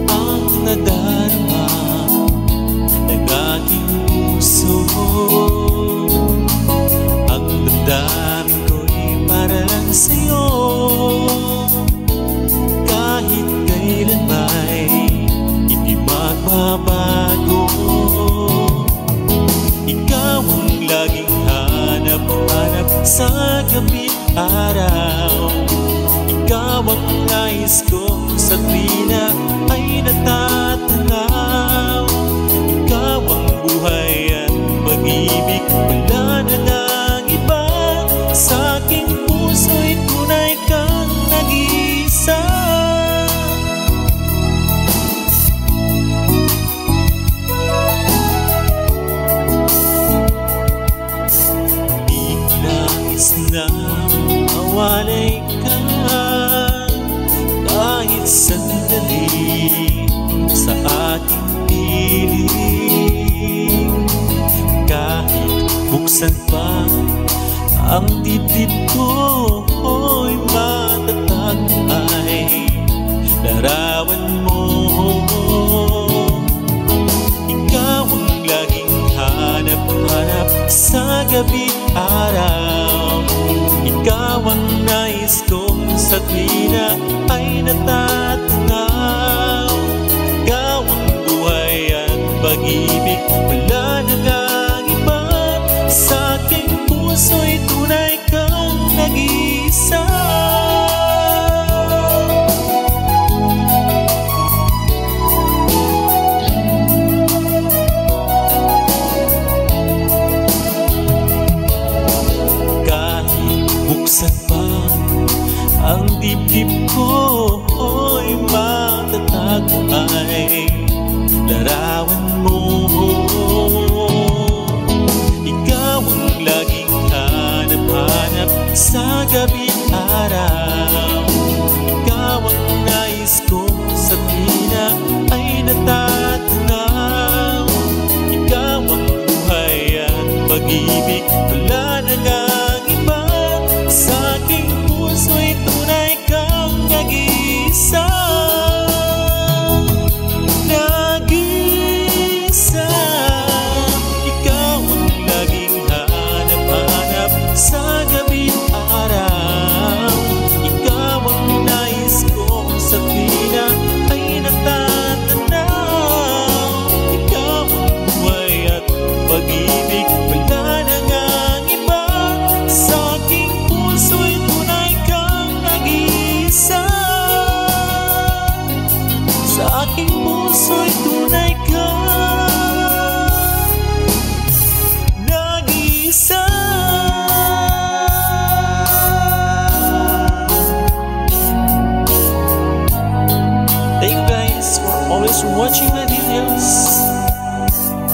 ang nadarama ng aking puso. Ang damdamin ko'y para lang sa'yo. Kahit kailan may hindi magbabago. Ikaw ang laging hanap-hanap sa gabi't araw. Ikaw ang nais ko sa tuwina ay natatanaw. Ikaw ang buhay at pag-ibig, wala na lang iba. Sa aking puso'y tunay kang nag-iisa. Di nais na mawalay ka kahit sandali sa ating piling. Kahit buksan pa ang dibdib ko'y matatag ay larawan mo. Ikaw ang laging hanap-hanap sa gabi't araw. Ikaw ang nais ko sa tuwina ay natatanaw. Ikaw ang buhay at pag-ibig, wala na ngang iba. Sa aking puso'y tunay kang nag-iisa. Kahit buksan pa ang dibdib ko'y matatago ay larawan mo. Ikaw ang laging hanap-hanap sa gabi't araw. Ikaw ang nais ko sa tuwina ay natatanaw. Ikaw ang buhay at pag-ibig, wala na ngang iba. Sa aking puso'y tunay kang nag-iisa. Nag-iisa. Ikaw ang laging hanap-hanap sa gabi't araw. Ikaw ang nais ko sa tuwina ay natatanaw. Ikaw ang buhay at pag-ibig, wala na ngang iba. Sa aking puso'y tunay kang nag-iisa. Sa aking puso'y tunay kang nag-iisa. Thank you guys for always watching my videos.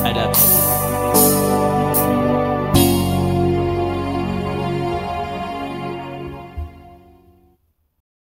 I love you.